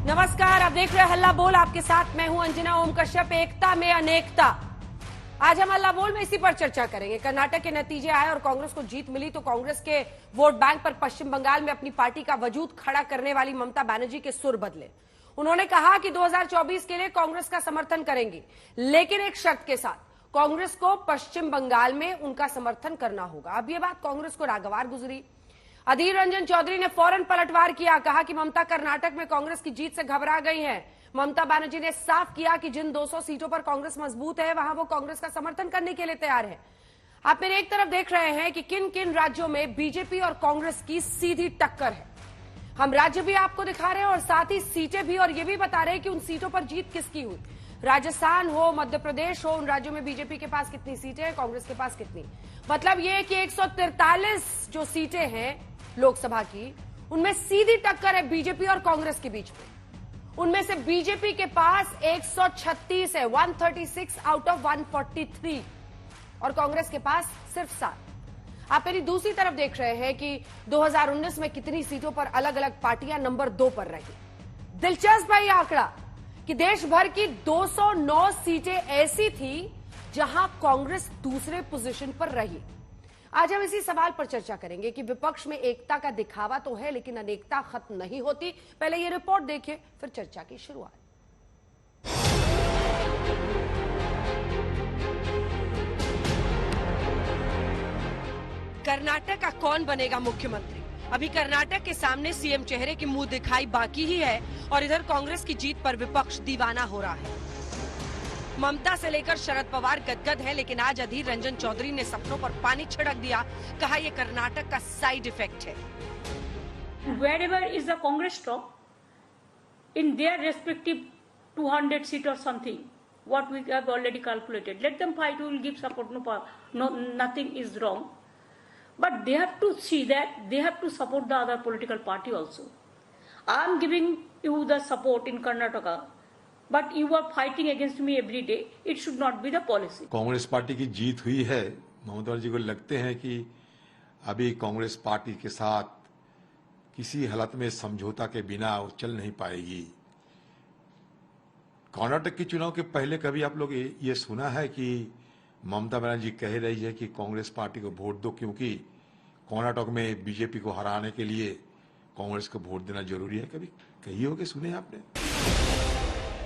नमस्कार, आप देख रहे हैं हल्ला बोल। आपके साथ मैं हूं अंजना ओम कश्यप। एकता में अनेकता। आज हम हल्ला बोल में इसी पर चर्चा करेंगे। कर्नाटक के नतीजे आए और कांग्रेस को जीत मिली तो कांग्रेस के वोट बैंक पर पश्चिम बंगाल में अपनी पार्टी का वजूद खड़ा करने वाली ममता बनर्जी के सुर बदले। उन्होंने कहा कि 2024 के लिए कांग्रेस का समर्थन करेंगी, लेकिन एक शर्त के साथ, कांग्रेस को पश्चिम बंगाल में उनका समर्थन करना होगा। अब ये बात कांग्रेस को नागवार गुजरी। अधीर रंजन चौधरी ने फौरन पलटवार किया, कहा कि ममता कर्नाटक में कांग्रेस की जीत से घबरा गई हैं। ममता बनर्जी ने साफ किया कि जिन 200 सीटों पर कांग्रेस मजबूत है, वहां वो कांग्रेस का समर्थन करने के लिए तैयार है। आप मेरे एक तरफ देख रहे हैं कि किन किन राज्यों में बीजेपी और कांग्रेस की सीधी टक्कर है। हम राज्य भी आपको दिखा रहे हैं और साथ ही सीटें भी, और ये भी बता रहे हैं कि उन सीटों पर जीत किसकी हुई। राजस्थान हो, मध्य प्रदेश हो, उन राज्यों में बीजेपी के पास कितनी सीटें हैं, कांग्रेस के पास कितनी। मतलब ये कि 143 जो सीटें हैं लोकसभा की, उनमें सीधी टक्कर है बीजेपी और कांग्रेस के बीच में। उनमें से बीजेपी के पास 136 है, 136 आउट ऑफ 143, और कांग्रेस के पास सिर्फ 7। आप मेरी दूसरी तरफ देख रहे हैं कि 2019 में कितनी सीटों पर अलग अलग पार्टियां नंबर 2 पर रही। दिलचस्प है यह आंकड़ा कि देश भर की 209 सीटें ऐसी थी जहां कांग्रेस दूसरे पोजीशन पर रही। आज हम इसी सवाल पर चर्चा करेंगे कि विपक्ष में एकता का दिखावा तो है, लेकिन अनेकता खत्म नहीं होती। पहले ये रिपोर्ट देखिए, फिर चर्चा की शुरुआत। कर्नाटक का कौन बनेगा मुख्यमंत्री? अभी कर्नाटक के सामने सीएम चेहरे की मुंह दिखाई बाकी ही है और इधर कांग्रेस की जीत पर विपक्ष दीवाना हो रहा है। ममता से लेकर शरद पवार गदगद है, लेकिन आज अधीर रंजन चौधरी ने सपनों पर पानी छिड़क दिया। कहा यह कर्नाटक का साइड इफेक्ट है। Wherever is the Congress top, in their respective 200 seat or something, what we have already calculated, let them fight. We will give support. No, nothing is wrong, but they have to see that they have to support the other political party also. I am giving you the support in Karnataka. But you are fighting against me every day. It should not be the policy. Congress party की जीत हुई है। ममता बनर्जी को लगते हैं कि अभी Congress party के साथ किसी हालत में समझौता के बिना वो चल नहीं पाएगी। कर्नाटक के चुनाव के पहले कभी आप लोग ये सुना है कि ममता बनर्जी कह रही है कि कांग्रेस पार्टी को वोट दो, क्योंकि कर्नाटक में बीजेपी को हराने के लिए कांग्रेस को वोट देना जरूरी है? कभी कही होगी, सुने आपने?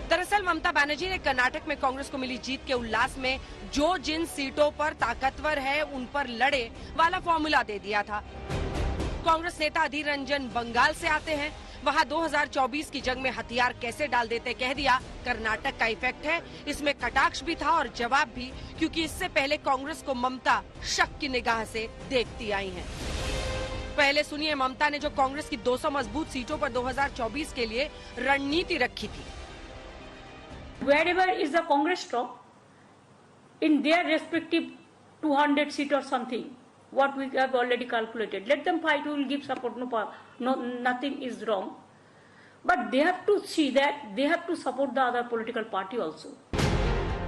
दरअसल ममता बनर्जी ने कर्नाटक में कांग्रेस को मिली जीत के उल्लास में जो जिन सीटों पर ताकतवर है उन पर लड़े वाला फॉर्मूला दे दिया था। कांग्रेस नेता अधीर रंजन बंगाल से आते हैं, वहां 2024 की जंग में हथियार कैसे डाल देते कह दिया। कर्नाटक का इफेक्ट है। इसमें कटाक्ष भी था और जवाब भी, क्योंकि इससे पहले कांग्रेस को ममता शक की निगाह से देखती आई हैं। पहले सुनिए ममता ने जो कांग्रेस की 200 मजबूत सीटों पर 2024 के लिए रणनीति रखी थी। Wherever is the Congress top, in their respective 200 seat or something, what we have already calculated, let them fight. We will give support. No, nothing is wrong, but they have to see that they have to support the other political party also.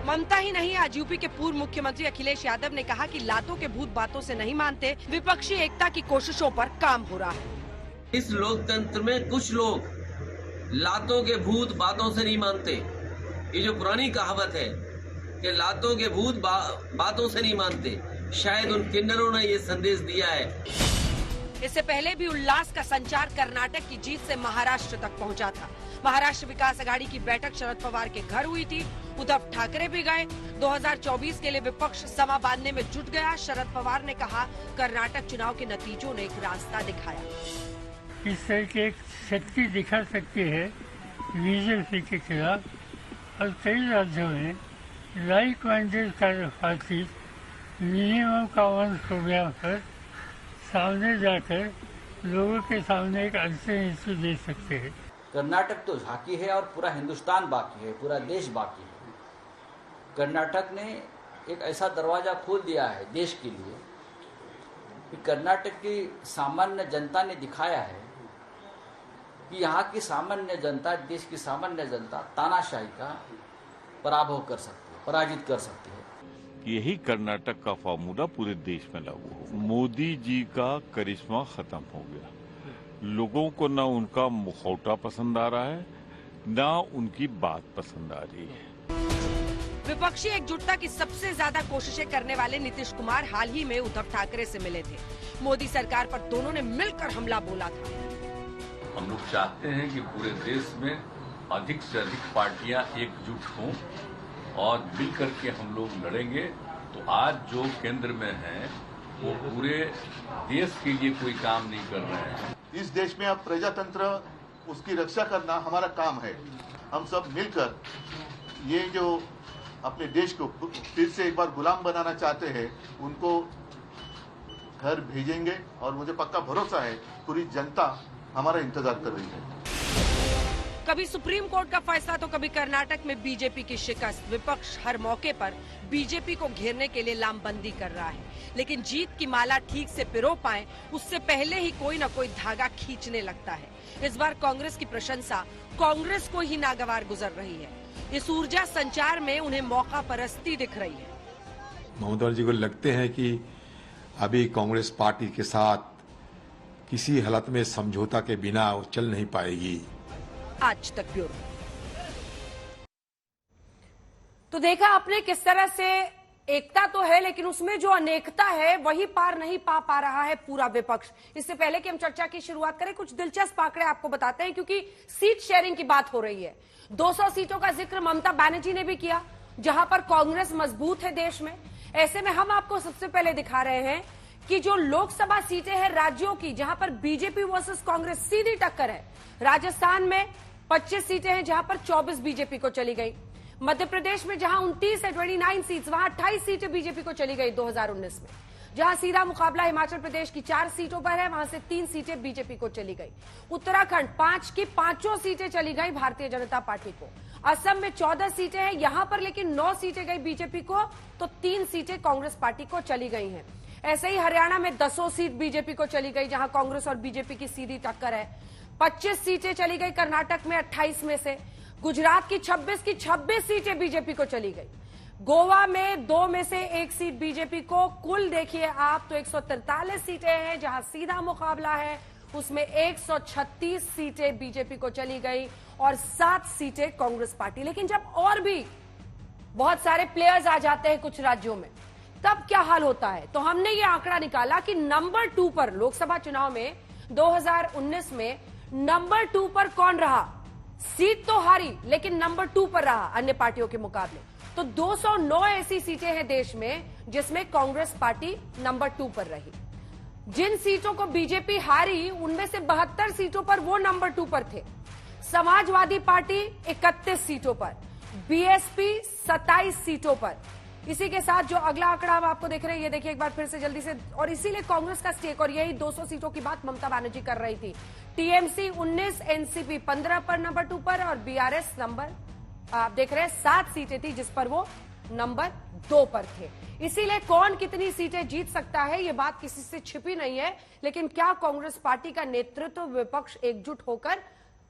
ममता ही नहीं, आज UP के पूर्व मुख्यमंत्री अखिलेश यादव ने कहा कि लातों के भूत बातों से नहीं मानते, विपक्षी एकता की कोशिशों पर काम हो रहा है। इस लोकतंत्र में कुछ लोग लातों के भूत बातों से नहीं मानते। ये जो पुरानी कहावत है कि लातों के भूत बातों से नहीं मानते, शायद उन किन्नरों ने ये संदेश दिया है। इससे पहले भी उल्लास का संचार कर्नाटक की जीत से महाराष्ट्र तक पहुंचा था। महाराष्ट्र विकास अघाड़ी की बैठक शरद पवार के घर हुई थी। उद्धव ठाकरे भी गए। 2024 के लिए विपक्ष समा बांधने में जुट गया। शरद पवार ने कहा कर्नाटक चुनाव के नतीजों ने एक रास्ता दिखाया। इस तरह की एक शक्ति दिखा सकती है बीजेपी के खिलाफ, और कई राज्यों में लाइक माइंडेड कार्यपार्टी मिनिमम कॉमन प्रोग्राम पर सामने जाकर लोगों के सामने एक अल्टरनेटिव दे सकते हैं। कर्नाटक तो झांकी है और पूरा हिंदुस्तान बाकी है, पूरा देश बाकी है। कर्नाटक ने एक ऐसा दरवाज़ा खोल दिया है देश के लिए कि कर्नाटक की सामान्य जनता ने दिखाया है कि यहाँ की सामान्य जनता, देश की सामान्य जनता तानाशाही का पराभव कर सकती है, पराजित कर सकती है। यही कर्नाटक का फार्मूला पूरे देश में लागू हो। मोदी जी का करिश्मा खत्म हो गया। लोगों को न उनका मुखौटा पसंद आ रहा है, ना उनकी बात पसंद आ रही है। विपक्षी एकजुटता की सबसे ज्यादा कोशिशें करने वाले नीतीश कुमार हाल ही में उद्धव ठाकरे से मिले थे। मोदी सरकार पर दोनों ने मिलकर हमला बोला था। हम लोग चाहते हैं कि पूरे देश में अधिक से अधिक पार्टियां एकजुट हों और मिलकर के हम लोग लड़ेंगे। तो आज जो केंद्र में है वो पूरे देश के लिए कोई काम नहीं कर रहे हैं। इस देश में अब प्रजातंत्र, उसकी रक्षा करना हमारा काम है। हम सब मिलकर ये जो अपने देश को फिर से एक बार गुलाम बनाना चाहते हैं उनको घर भेजेंगे और मुझे पक्का भरोसा है पूरी जनता हमारा इंतजार कर रही है। कभी सुप्रीम कोर्ट का फैसला तो कभी कर्नाटक में बीजेपी की शिकस्त। विपक्ष हर मौके पर बीजेपी को घेरने के लिए लामबंदी कर रहा है, लेकिन जीत की माला ठीक से पिरो पाए उससे पहले ही कोई न कोई धागा खींचने लगता है। इस बार कांग्रेस की प्रशंसा कांग्रेस को ही नागवार गुजर रही है। इस ऊर्जा संचार में उन्हें मौका परस्ती दिख रही है। ममता बनर्जी को लगते हैं कि अभी कांग्रेस पार्टी के साथ किसी हालत में समझौता के बिना वो चल नहीं पाएगी। आज तक ब्यूरो। तो देखा आपने किस तरह से एकता तो है लेकिन उसमें जो अनेकता है वही पार नहीं पा रहा है पूरा विपक्ष। इससे पहले कि हम चर्चा की शुरुआत करें, कुछ दिलचस्प आंकड़े आपको बताते हैं क्योंकि सीट शेयरिंग की बात हो रही है। 200 सीटों का जिक्र ममता बनर्जी ने भी किया, जहां पर कांग्रेस मजबूत है देश में। ऐसे में हम आपको सबसे पहले दिखा रहे हैं कि जो लोकसभा सीटें हैं राज्यों की, जहां पर बीजेपी वर्सेस कांग्रेस सीधी टक्कर है। राजस्थान में 25 सीटें हैं जहां पर 24 बीजेपी को चली गई। मध्य प्रदेश में जहां 29 है 29 सीट्स, वहां 28 सीटें बीजेपी को चली गई 2019 में। जहां सीधा मुकाबला हिमाचल प्रदेश की 4 सीटों पर है, वहां से 3 सीटें बीजेपी को चली गई। उत्तराखंड 5 की 5 सीटें चली गई भारतीय जनता पार्टी को। असम में 14 सीटें हैं, यहां पर लेकिन 9 सीटें गई बीजेपी को, तो 3 सीटें कांग्रेस पार्टी को चली गई हैं। ऐसे ही हरियाणा में 10 सीट बीजेपी को चली गई, जहां कांग्रेस और बीजेपी की सीधी टक्कर है। 25 सीटें चली गई कर्नाटक में 28 में से। गुजरात की 26 सीटें बीजेपी को चली गई। गोवा में 2 में से 1 सीट बीजेपी को। कुल देखिए आप तो 143 सीटें हैं जहां सीधा मुकाबला है, उसमें 136 सीटें बीजेपी को चली गई और 7 सीटें कांग्रेस पार्टी। लेकिन जब और भी बहुत सारे प्लेयर्स आ जाते हैं कुछ राज्यों में, तब क्या हाल होता है? तो हमने ये आंकड़ा निकाला कि नंबर 2 पर लोकसभा चुनाव में 2019 में नंबर 2 पर कौन रहा? सीट तो हारी लेकिन नंबर 2 पर रहा अन्य पार्टियों के मुकाबले। तो 209 ऐसी सीटें हैं देश में जिसमें कांग्रेस पार्टी नंबर 2 पर रही। जिन सीटों को बीजेपी हारी उनमें से 72 सीटों पर वो नंबर 2 पर थे। समाजवादी पार्टी 31 सीटों पर, बीएसपी 27 सीटों पर। इसी के साथ जो अगला आंकड़ा हम आपको देख रहे हैं, ये देखिए एक बार फिर से जल्दी से। और इसीलिए कांग्रेस का स्टेक, और यही 200 सीटों की बात ममता बनर्जी कर रही थी। टीएमसी 19, एनसीपी 15 पर नंबर 2 पर, और बीआरएस नंबर आप देख रहे हैं 7 सीटें थी जिस पर वो नंबर 2 पर थे। इसीलिए कौन कितनी सीटें जीत सकता है ये बात किसी से छिपी नहीं है। लेकिन क्या कांग्रेस पार्टी का नेतृत्व विपक्ष एकजुट होकर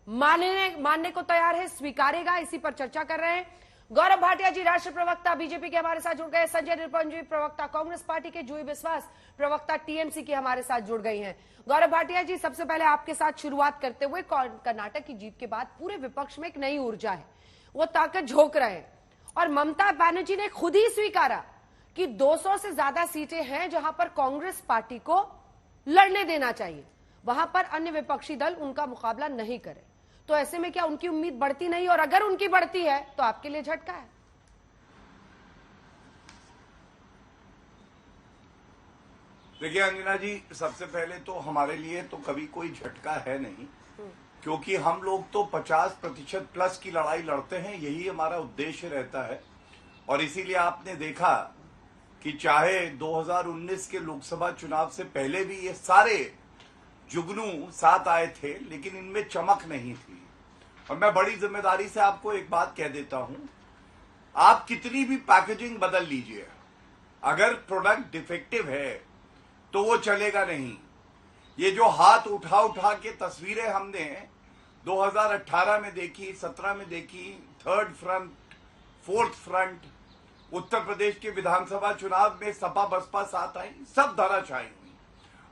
मानने को तैयार है, स्वीकारेगा? इसी पर चर्चा कर रहे हैं। गौरव भाटिया जी राष्ट्रीय प्रवक्ता बीजेपी के हमारे साथ जुड़ गए। संजय निरुपम जी प्रवक्ता कांग्रेस पार्टी के, जूही बिस्वास प्रवक्ता टीएमसी के हमारे साथ जुड़ गई हैं। गौरव भाटिया जी, सबसे पहले आपके साथ शुरुआत करते हुए, कर्नाटक की जीत के बाद पूरे विपक्ष में एक नई ऊर्जा है, वो ताकत झोंक रहे हैं। और ममता बनर्जी ने खुद ही स्वीकारा कि 200 से ज्यादा सीटें हैं जहां पर कांग्रेस पार्टी को लड़ने देना चाहिए, वहां पर अन्य विपक्षी दल उनका मुकाबला नहीं करे। तो ऐसे में क्या उनकी उम्मीद बढ़ती नहीं? और अगर उनकी बढ़ती है तो आपके लिए झटका है? देखिए अंजना जी, सबसे पहले तो हमारे लिए तो कभी कोई झटका है नहीं, क्योंकि हम लोग तो 50% प्लस की लड़ाई लड़ते हैं, यही हमारा उद्देश्य रहता है। और इसीलिए आपने देखा कि चाहे 2019 के लोकसभा चुनाव से पहले भी ये सारे जुगनू साथ आए थे, लेकिन इनमें चमक नहीं थी। और मैं बड़ी जिम्मेदारी से आपको एक बात कह देता हूं, आप कितनी भी पैकेजिंग बदल लीजिए, अगर प्रोडक्ट डिफेक्टिव है तो वो चलेगा नहीं। ये जो हाथ उठा उठा के तस्वीरें हमने 2018 में देखी, 17 में देखी, third front, fourth front, Uttar Pradesh के विधानसभा चुनाव में सपा बसपा साथ आई, सब धराशायी हुई।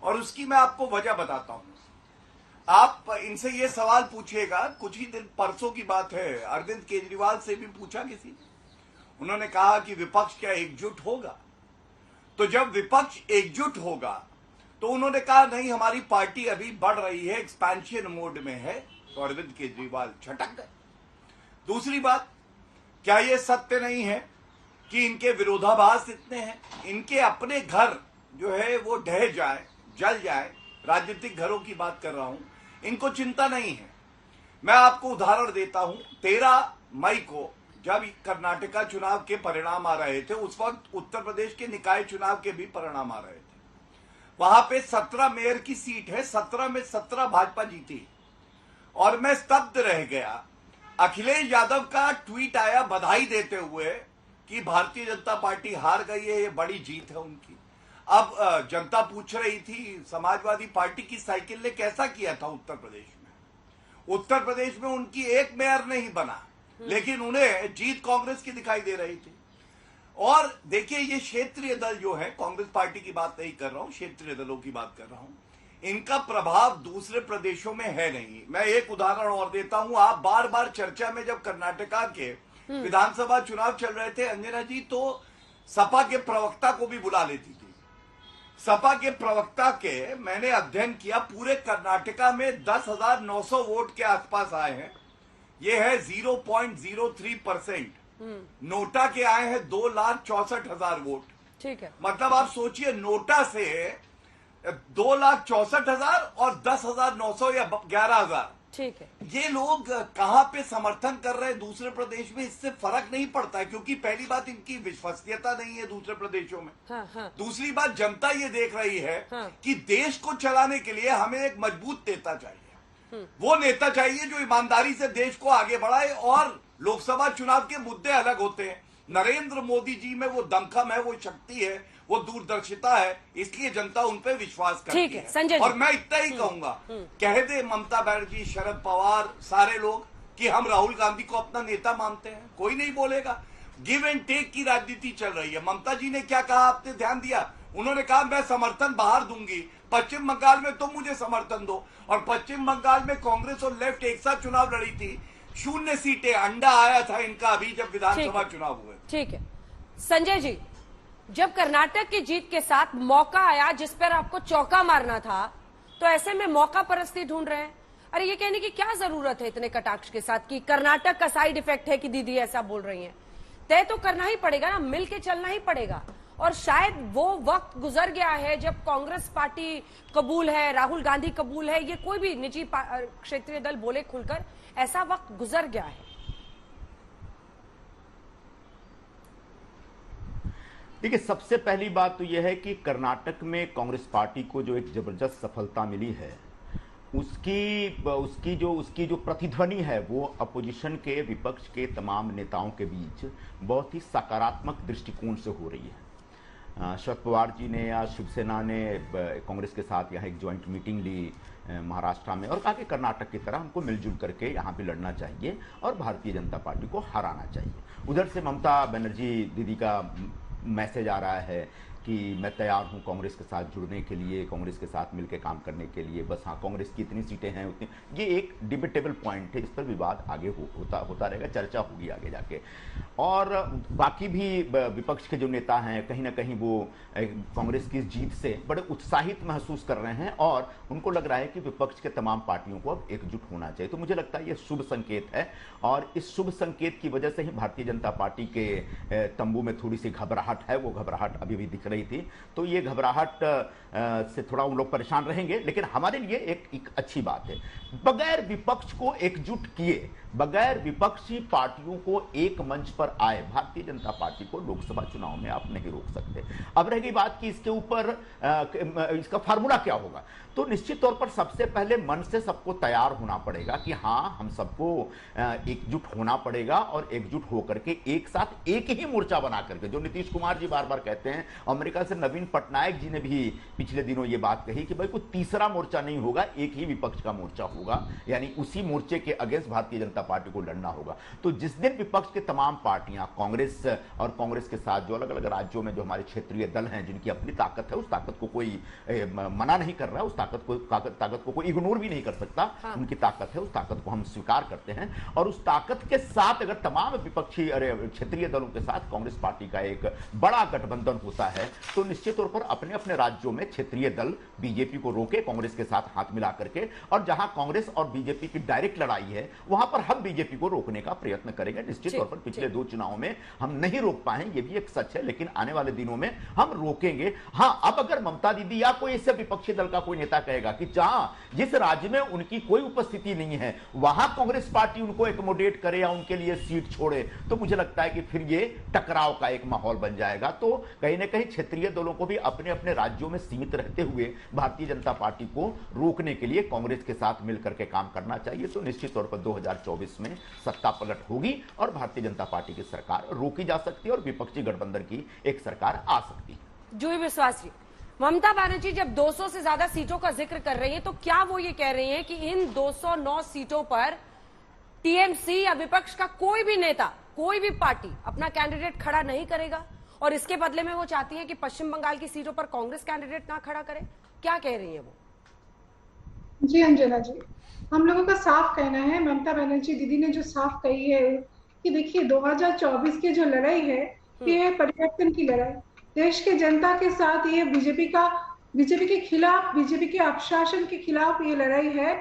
और उसकी मैं आपको वजह बताता हूं। आप इनसे ये सवाल पूछिएगा, कुछ ही दिन परसों की बात है, अरविंद केजरीवाल से भी पूछा किसी ने, उन्होंने कहा कि विपक्ष क्या एकजुट होगा? तो जब विपक्ष एकजुट होगा तो उन्होंने कहा नहीं, हमारी पार्टी अभी बढ़ रही है, एक्सपेंशन मोड में है, तो अरविंद केजरीवाल छटक गए। दूसरी बात, क्या यह सत्य नहीं है कि इनके विरोधाभास इतने हैं, इनके अपने घर जो है वो ढह जाए, जल जाए, राजनीतिक घरों की बात कर रहा हूं, इनको चिंता नहीं है। मैं आपको उदाहरण देता हूं, 13 मई को जब कर्नाटका चुनाव के परिणाम आ रहे थे, उस वक्त उत्तर प्रदेश के निकाय चुनाव के भी परिणाम आ रहे थे। वहां पे 17 मेयर की सीट है, 17 में 17 भाजपा जीती और मैं स्तब्ध रह गया। अखिलेश यादव का ट्वीट आया बधाई देते हुए कि भारतीय जनता पार्टी हार गई है, ये बड़ी जीत है उनकी। अब जनता पूछ रही थी समाजवादी पार्टी की साइकिल ने कैसा किया था उत्तर प्रदेश में। उत्तर प्रदेश में उनकी एक मेयर नहीं बना, लेकिन उन्हें जीत कांग्रेस की दिखाई दे रही थी। और देखिए, ये क्षेत्रीय दल जो है, कांग्रेस पार्टी की बात नहीं कर रहा हूं, क्षेत्रीय दलों की बात कर रहा हूं, इनका प्रभाव दूसरे प्रदेशों में है नहीं। मैं एक उदाहरण और देता हूं, आप बार बार चर्चा में जब कर्नाटका के विधानसभा चुनाव चल रहे थे अंजना जी, तो सपा के प्रवक्ता को भी बुला लेती थी। सपा के प्रवक्ता के मैंने अध्ययन किया, पूरे कर्नाटका में 10,900 वोट के आसपास आए हैं, ये है 0.03%। नोटा के आए हैं 2,64,000 वोट। ठीक है, मतलब आप सोचिए, नोटा से 2,64,000 और 10,900 या 11,000। ठीक है, ये लोग कहां पे समर्थन कर रहे हैं दूसरे प्रदेश में, इससे फर्क नहीं पड़ता है, क्योंकि पहली बात इनकी विश्वसनीयता नहीं है दूसरे प्रदेशों में। हाँ। दूसरी बात, जनता ये देख रही है कि देश को चलाने के लिए हमें एक मजबूत नेता चाहिए। वो नेता चाहिए जो ईमानदारी से देश को आगे बढ़ाए, और लोकसभा चुनाव के मुद्दे अलग होते हैं। नरेंद्र मोदी जी में वो दमखम है, वो शक्ति है, वो दूरदर्शिता है, इसलिए जनता उन पे विश्वास करती है। संजय, और मैं इतना ही कहूंगा, कह दे ममता बनर्जी, शरद पवार, सारे लोग कि हम राहुल गांधी को अपना नेता मानते हैं, कोई नहीं बोलेगा। गिव एंड टेक की राजनीति चल रही है। ममता जी ने क्या कहा, आपने ध्यान दिया? उन्होंने कहा मैं समर्थन बाहर दूंगी, पश्चिम बंगाल में तुम मुझे समर्थन दो। और पश्चिम बंगाल में कांग्रेस और लेफ्ट एक साथ चुनाव लड़ी थी, 0 सीटें, अंडा आया था इनका अभी जब विधानसभा चुनाव हुए। ठीक है संजय जी, जब कर्नाटक की जीत के साथ मौका आया जिस पर आपको चौका मारना था, तो ऐसे में मौका परस्ती ढूंढ रहे हैं। अरे ये कहने की क्या जरूरत है इतने कटाक्ष के साथ कि कर्नाटक का साइड इफेक्ट है कि दीदी ऐसा बोल रही हैं? तय तो करना ही पड़ेगा ना, मिल के चलना ही पड़ेगा। और शायद वो वक्त गुजर गया है जब कांग्रेस पार्टी कबूल है, राहुल गांधी कबूल है, ये कोई भी निजी क्षेत्रीय दल बोले खुलकर, ऐसा वक्त गुजर गया है। देखिए, सबसे पहली बात तो यह है कि कर्नाटक में कांग्रेस पार्टी को जो एक जबरदस्त सफलता मिली है, उसकी जो प्रतिध्वनि है वो अपोजिशन के, विपक्ष के तमाम नेताओं के बीच बहुत ही सकारात्मक दृष्टिकोण से हो रही है। शरद पवार जी ने या शिवसेना ने कांग्रेस के साथ यहाँ एक ज्वाइंट मीटिंग ली महाराष्ट्र में, और कहा कि कर्नाटक की तरह हमको मिलजुल करके यहाँ भी लड़ना चाहिए और भारतीय जनता पार्टी को हराना चाहिए। उधर से ममता बनर्जी दीदी का मैसेज आ रहा है कि मैं तैयार हूं कांग्रेस के साथ जुड़ने के लिए, कांग्रेस के साथ मिलकर काम करने के लिए, बस हाँ कांग्रेस की इतनी सीटें हैं उतनी। ये एक डिबेटेबल पॉइंट है, इस पर विवाद आगे होता रहेगा, चर्चा होगी आगे जाके। और बाकी भी विपक्ष के जो नेता हैं कहीं ना कहीं वो कांग्रेस की जीत से बड़े उत्साहित महसूस कर रहे हैं, और उनको लग रहा है कि विपक्ष के तमाम पार्टियों को अब एकजुट होना चाहिए। तो मुझे लगता है ये शुभ संकेत है, और इस शुभ संकेत की वजह से ही भारतीय जनता पार्टी के तंबू में थोड़ी सी घबराहट है, वो घबराहट अभी भी दिख रही थी। तो ये घबराहट से थोड़ा उन लोग परेशान रहेंगे, लेकिन हमारे लिए एक अच्छी बात है। बगैर विपक्ष को एकजुट किए, बगैर विपक्षी पार्टियों को एक मंच पर आए भारतीय जनता पार्टी को लोकसभा चुनाव में आप नहीं रोक सकते। अब रह गई बात कि इसके ऊपर इसका फार्मूला क्या होगा, तो निश्चित तौर पर सबसे पहले मन से सबको तैयार होना पड़ेगा कि हाँ हम सबको एकजुट होना पड़ेगा, और एकजुट होकर के एक साथ एक ही मोर्चा बना करके, जो नीतीश कुमार जी बार बार कहते हैं और मेरे ख्याल से नवीन पटनायक जी ने भी पिछले दिनों ये बात कही कि भाई कोई तीसरा मोर्चा नहीं होगा, एक ही विपक्ष का मोर्चा होगा, यानी उसी मोर्चे के अगेंस्ट भारतीय जनता पार्टी को लड़ना होगा। तो जिस दिन विपक्ष के तमाम पार्टियां कांग्रेस और कांग्रेस के साथ जो अलग अलग राज्यों में जो हमारे क्षेत्रीय दल हैं जिनकी अपनी ताकत है, उस ताकत को कोई मना नहीं कर रहा है, उस ताकत को कोई इग्नोर भी नहीं कर सकता। उनकी ताकत है, उस ताकत को हम स्वीकार करते हैं और उस ताकत के साथ अगर तमाम विपक्षी क्षेत्रीय दलों के साथ कांग्रेस पार्टी का एक बड़ा गठबंधन होता है तो निश्चित तौर पर अपने अपने राज्यों में क्षेत्रीय दल बीजेपी को रोके कांग्रेस के साथ हाथ मिला करके, और जहां कांग्रेस और बीजेपी की डायरेक्ट लड़ाई है वहां पर हम बीजेपी को रोकने का प्रयत्न करेंगे। निश्चित तौर पर पिछले 2 चुनावों में हम नहीं रोक पाए, ये भी एक सच है, लेकिन आने वाले दिनों में हम रोकेंगे। हां, अब अगर ममता दीदी या कोई ऐसे विपक्षी दल का कोई नेता कहेगा कि जहां जिस राज्य में उनकी कोई उपस्थिति नहीं है वहां कांग्रेस पार्टी उनको एकोमोडेट करे या उनके लिए सीट छोड़े, तो मुझे लगता है कि फिर ये टकराव का एक माहौल बन जाएगा। तो कहीं ना कहीं क्षेत्रीय दलों को भी अपने अपने राज्यों में सीमित रहते हुए भारतीय जनता पार्टी को रोकने के लिए कांग्रेस के साथ मिलकर के काम करना चाहिए। तो निश्चित तौर पर 2024 में सत्ता पलट होगी और भारतीय जनता पार्टी की सरकार रोकी जा सकती है और विपक्षी गठबंधन की एक सरकार आ सकती है। जूही विश्वास जी, ममता बनर्जी जब 200 से ज्यादा सीटों का जिक्र कर रही है तो क्या वो ये कह रही है कि इन 209 सीटों पर टीएमसी या विपक्ष का कोई भी नेता, कोई भी पार्टी अपना कैंडिडेट खड़ा नहीं करेगा और इसके बदले में वो चाहती है कि पश्चिम बंगाल की सीटों पर कांग्रेस कैंडिडेट ना खड़ा करे? क्या कह रही है वो? जी अंजना जी, हम लोगों का साफ कहना है, ममता बनर्जी दीदी ने जो साफ कही है कि देखिए 2024 की जो लड़ाई है ये परिवर्तन की लड़ाई, देश के जनता के साथ ये बीजेपी के खिलाफ, बीजेपी के अपशासन के खिलाफ ये लड़ाई है।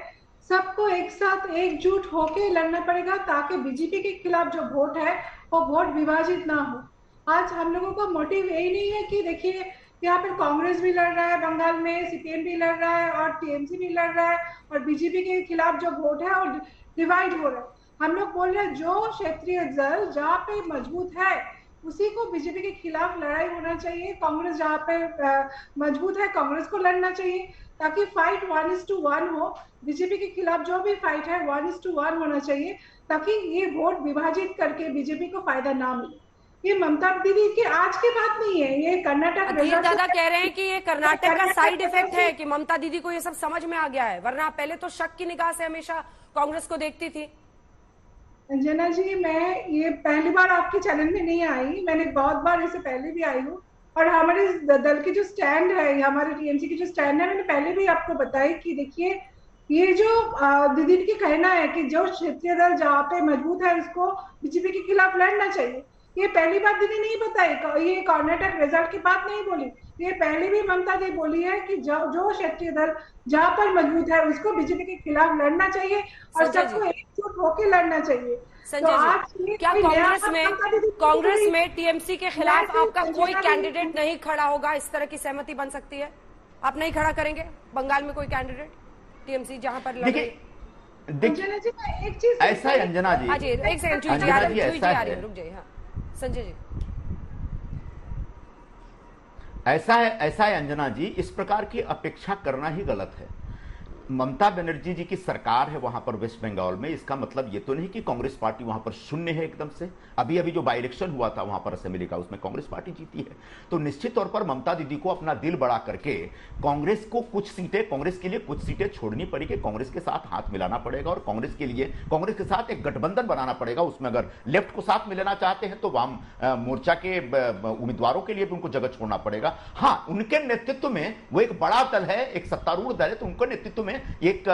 सबको एक साथ एकजुट होकर लड़ना पड़ेगा ताकि बीजेपी के खिलाफ जो वोट है वो वोट विभाजित ना हो। आज हम लोगों का मोटिव यही नहीं है कि देखिए यहाँ पर कांग्रेस भी लड़ रहा है, बंगाल में सीपीएम भी लड़ रहा है और टीएमसी भी लड़ रहा है और बीजेपी के खिलाफ जो वोट है वो डिवाइड हो रहा है। हम लोग बोल रहे हैं जो क्षेत्रीय दल जहाँ पे मजबूत है उसी को बीजेपी के खिलाफ लड़ाई होना चाहिए। कांग्रेस जहाँ पे मजबूत है कांग्रेस को लड़ना चाहिए ताकि फाइट 1:1 हो। बीजेपी के खिलाफ जो भी फाइट है 1:1 होना चाहिए ताकि ये वोट विभाजित करके बीजेपी को फायदा ना मिले। ये ममता दीदी की आज की बात नहीं है, ये कर्नाटक दादा कह रहे हैं कि ये कर्नाटक का साइड इफेक्ट है कि ममता दीदी को ये सब समझ में आ गया है, वरना पहले तो शक की निगाह से हमेशा कांग्रेस को देखती थी। अंजना जी, मैं ये पहली बार आपके चैनल में नहीं आई, मैंने बहुत बार इससे पहले भी आई हूँ और हमारे दल की जो स्टैंड है, हमारे टीएमसी की जो स्टैंड है, मैंने पहले भी आपको बताई कि देखिए ये जो दीदी की कहना है कि जो क्षेत्रीय दल जहाँ पे मजबूत है उसको बीजेपी के खिलाफ लड़ना चाहिए, ये पहली बात दीदी नहीं बताई, ये कर्नाटक रिजल्ट की बात नहीं बोली, ये पहले भी ममता दी बोली है कि जो क्षेत्रीय दल जहाँ पर मजबूत है उसको बीजेपी के खिलाफ लड़ना चाहिए और सबको एकजुट होकर लड़ना चाहिए। संजय जी, क्या कांग्रेस में टीएमसी के खिलाफ आपका कोई कैंडिडेट नहीं खड़ा होगा, इस तरह की सहमति बन सकती है? आप नहीं खड़ा करेंगे बंगाल में कोई कैंडिडेट टीएमसी जहां पर लड़े? अंजना जी, एक चीज ऐसा है अंजना जी, हाँ जी, एक सेकंड, जूही जी आ रही है, रुक जाइए। हाँ संजय जी, ऐसा है अंजना जी, इस प्रकार की अपेक्षा करना ही गलत है। ममता बनर्जी जी की सरकार है वहां पर वेस्ट बंगाल में, इसका मतलब ये तो नहीं कि कांग्रेस पार्टी वहां पर शून्य है एकदम से। अभी अभी जो बाई इलेक्शन हुआ था वहां पर असेंबली का, उसमें कांग्रेस पार्टी जीती है। तो निश्चित तौर पर ममता दीदी को अपना दिल बड़ा करके कांग्रेस को कुछ सीटें, कांग्रेस के लिए कुछ सीटें छोड़नी पड़ेगी, कांग्रेस के साथ हाथ मिलाना पड़ेगा और कांग्रेस के लिए कांग्रेस के साथ एक गठबंधन बनाना पड़ेगा। उसमें अगर लेफ्ट को साथ में लेना चाहते हैं तो वाम मोर्चा के उम्मीदवारों के लिए भी उनको जगह छोड़ना पड़ेगा। हाँ, उनके नेतृत्व में वो एक बड़ा दल है, एक सत्तारूढ़ दल है, तो उनके नेतृत्व में एक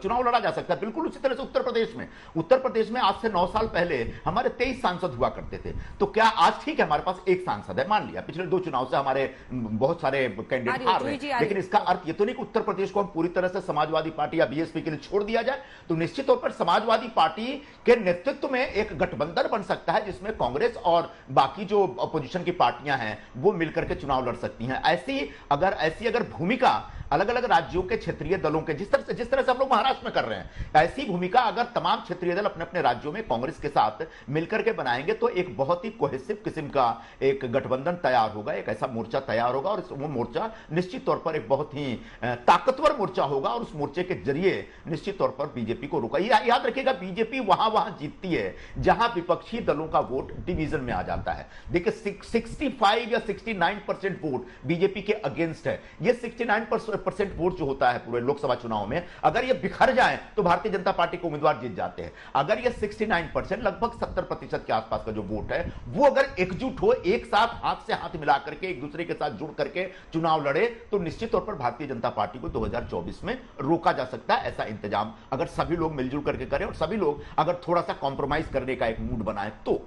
चुनाव लड़ा जा सकता है। बिल्कुल उसी तरह से उत्तर प्रदेश में आज से 9 साल पहले हमारे 23 सांसद हुआ करते थे। तो क्या आज ठीक है हमारे पास एक सांसद है, मान लिया पिछले 2 चुनाव से हमारे बहुत सारे कैंडिडेट हार रहे हैं, लेकिन इसका अर्थ ये तो नहीं कि उत्तर प्रदेश को हम पूरी तरह से समाजवादी पार्टी या बीएसपी के लिए छोड़ दिया जाए। तो निश्चित तौर पर समाजवादी पार्टी के नेतृत्व में एक गठबंधन बन सकता है जिसमें कांग्रेस और बाकी जो अपोजिशन की पार्टियां हैं वो मिलकर के चुनाव लड़ सकती हैं। ऐसी अगर भूमिका अलग अलग राज्यों के क्षेत्रीय दलों के, जिस तरह से हम लोग महाराष्ट्र में कर रहे हैं, ऐसी भूमिका अगर तमाम क्षेत्रीय दल अपने अपने राज्यों में कांग्रेस के साथ मिलकर के बनाएंगे तो एक बहुत ही कोहेसिव किस्म का एक गठबंधन तैयार होगा, एक ऐसा मोर्चा तैयार होगा, और वो मोर्चा निश्चित तौर पर एक बहुत ही ताकतवर मोर्चा होगा, और उस मोर्चे के जरिए निश्चित तौर पर बीजेपी को रोका। याद रखिएगा, बीजेपी वहां जीतती है जहां विपक्षी दलों का वोट डिवीजन में आ जाता है। देखिए 65 या 69% वोट बीजेपी के अगेंस्ट है। ये 69% वोट जो होता है पूरे लोकसभा चुनाव में, अगर ये बिखर जाए तो भारतीय जनता पार्टी के उम्मीदवार जीत जाते हैं। अगर ये 69%, लगभग 70% के आसपास का जो वोट है, वो अगर एकजुट हो, एक साथ हाथ से हाथ मिलाकर के एक दूसरे के साथ जुड़ करके चुनाव लड़े, तो निश्चित तौर पर भारतीय जनता पार्टी को 2024 में रोका जा सकता है। ऐसा इंतजाम अगर सभी लोग मिलजुल करके करें और सभी लोग अगर थोड़ा सा कॉम्प्रोमाइज करने का एक मूड बनाए तो।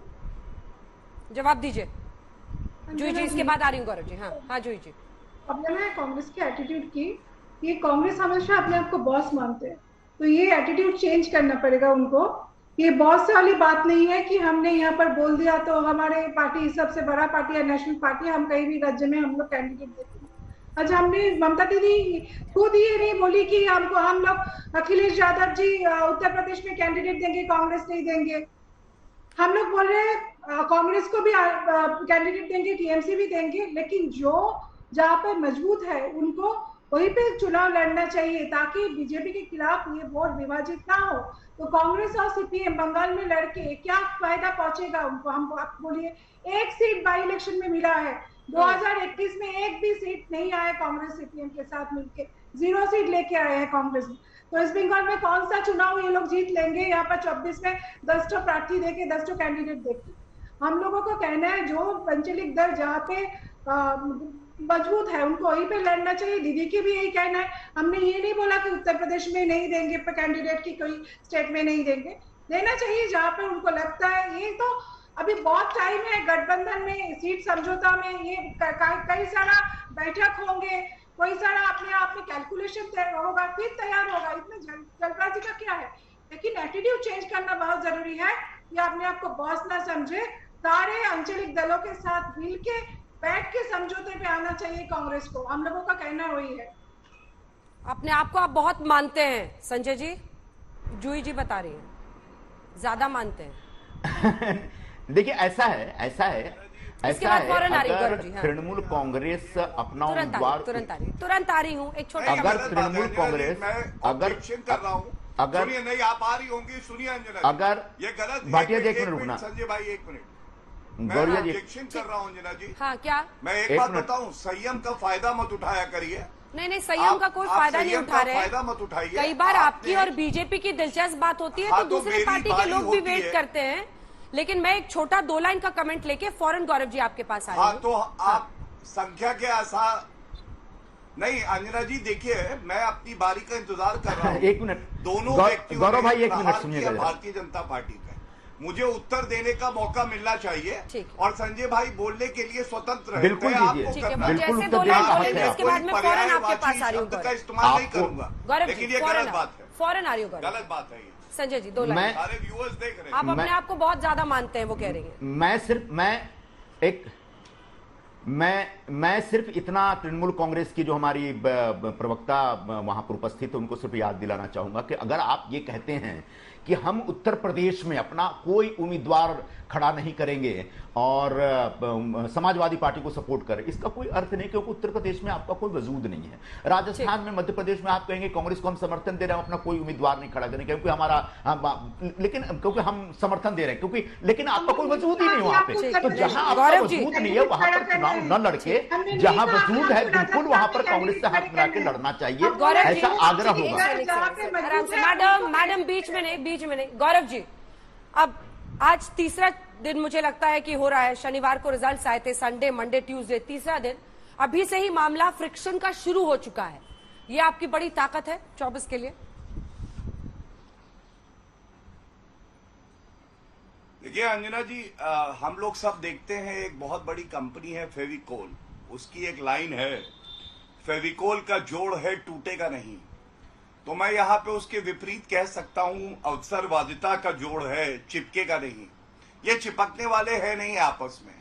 जवाब दीजिए जूही जी, इसके बाद आ रही हूँ गौरव जी। हाँ जूही जी। प्रॉब्लम है कांग्रेस के एटीट्यूड की। ये कांग्रेस हमेशा अपने आप को बॉस मानते हैं, तो ये एटीट्यूड चेंज करना पड़ेगा उनको। ये बॉस वाली बात नहीं है कि हमने यहाँ पर बोल दिया तो हमारे पार्टी सबसे बड़ा पार्टी है, नेशनल पार्टी, हम कहीं भी राज्य में हम लोग कैंडिडेट देते हैं। आज हमने ममता दीदी खुद ये नहीं बोली कि हम लोग अखिलेश यादव जी उत्तर प्रदेश में कैंडिडेट देंगे, कांग्रेस नहीं देंगे। हम लोग बोल रहे हैं कांग्रेस को भी कैंडिडेट देंगे, टीएमसी भी देंगे, लेकिन जो जहाँ पे मजबूत है उनको वहीं पे चुनाव लड़ना चाहिए, ताकि बीजेपी के खिलाफ ये वोट विभाजित ना हो। तो कांग्रेस और सीपीएम बंगाल में लड़के क्या फायदा पहुंचेगा उनको? हम आप बोलिए, एक सीट बाई इलेक्शन में मिला है, 2021 में एक भी सीट नहीं आया कांग्रेस सीपीएम के साथ मिलके, 0 सीट लेके आए हैं कांग्रेस। तो इस बंगाल में कौन सा चुनाव ये लोग जीत लेंगे? यहाँ पर 24 में 10 प्रार्थी देके 10 कैंडिडेट देके। हम लोगों को कहना है जो पंचलिक दल जहाँ पे मजबूत है उनको वहीं पे लड़ना चाहिए। दीदी की भी यही कहना है। हमने ये नहीं बोला कि उत्तर प्रदेश में नहीं देंगे कैंडिडेट की, कोई स्टेट में नहीं देंगे, देना चाहिए जहाँ पे उनको लगता है। ये तो अभी बहुत टाइम है, गठबंधन में, सीट समझौता में ये कई सारा बैठक होंगे, कोई सारा अपने आप में कैलकुलेशन होगा, फिर तैयार होगा। इतने जल्दबाजी का क्या है? लेकिन एटीट्यूड चेंज करना बहुत जरूरी है। या अपने आप को बॉस ना समझे, सारे आंचलिक दलों के साथ मिलके बैठ के समझौते पे आना चाहिए कांग्रेस को। हम लोगों का कहना वही है। अपने आप को आप बहुत मानते हैं संजय जी, जूही जी बता रही हैं ज्यादा मानते हैं। देखिए ऐसा है अगर तृणमूल कांग्रेस अपना उम्मीदवार तुरंत आ रही हूँ, एक छोटा, अगर तृणमूल कांग्रेस अगर नहीं आ पा रही होंगी, सुनिए अंजना, अगर ये गलत भाटिया जी, एक मिनट रुकना, संजय भाई 1 मिनट, गौरिया जी ऑब्जेक्शन कर रहा हूँ अंजना जी। हाँ क्या? मैं एक बात बताऊं, संयम का फायदा मत उठाया करिए। नहीं संयम का कोई फायदा नहीं उठा रहे, फायदा मत उठाइए। कई बार आपकी और बीजेपी की दिलचस्प बात होती है तो दूसरी पार्टी के लोग भी वेट करते हैं। लेकिन मैं एक छोटा 2 लाइन का कमेंट लेके फौरन गौरव जी आपके पास आया। तो आप संख्या के आसार नहीं, अंजना जी देखिए, मैं अपनी बारी का इंतजार कर रहा हूँ। 1 मिनट, दोनों व्यक्तियों गौरव भाई 1 मिनट सुनिएगा। भारतीय जनता पार्टी का मुझे उत्तर देने का मौका मिलना चाहिए और संजय भाई बोलने के लिए स्वतंत्र है। बिल्कुल बिल्कुल इसके बाद में फौरन आपके पास आ रही हूँ, का इस्तेमाल नहीं करूंगा, लेकिन ये गलत बात है, फौरन आ रही हूँ, गलत बात है। संजय जी 2 लाइन, सारे व्यूअर्स देख रहे हैं, आप अपने आप को बहुत ज्यादा मानते हैं, वो कह रही है। मैं सिर्फ इतना तृणमूल कांग्रेस की जो हमारी प्रवक्ता वहां पर उपस्थित है उनको सिर्फ याद दिलाना चाहूंगा कि अगर आप ये कहते हैं कि हम उत्तर प्रदेश में अपना कोई उम्मीदवार खड़ा नहीं करेंगे और समाजवादी पार्टी को सपोर्ट करें, इसका कोई अर्थ नहीं, क्योंकि उत्तर प्रदेश में आपका कोई वजूद नहीं है। राजस्थान में, मध्य प्रदेश में आप कहेंगे कांग्रेस को हम समर्थन दे रहे हैं, अपना कोई उम्मीदवार नहीं खड़ा करेंगे क्योंकि लेकिन क्योंकि हम समर्थन दे रहे हैं, क्योंकि लेकिन आपका कोई वजूद ही नहीं वहां पे। तो जहां आपका वजूद नहीं है वहां पर चुनाव न लड़के, जहां वजूद है बिल्कुल वहां पर कांग्रेस से हाथ मिला के लड़ना चाहिए, ऐसा आग्रह होगा। मैडम बीच में नहीं, गौरव जी, अब आज तीसरा दिन मुझे लगता है कि हो रहा है। शनिवार को रिजल्ट्स आए थे, संडे, मंडे, ट्यूसडे, तीसरा दिन अभी से ही मामला फ्रिक्शन का शुरू हो चुका है। ये आपकी बड़ी ताकत है 24 के लिए। देखिए अंजना जी, हम लोग सब देखते हैं एक बहुत बड़ी कंपनी है फेविकोल, उसकी एक लाइन है, फेविकोल का जोड़ है टूटेगा नहीं। तो मैं यहाँ पे उसके विपरीत कह सकता हूँ, अवसरवादिता का जोड़ है चिपकेगा नहीं। ये चिपकने वाले हैं नहीं आपस में,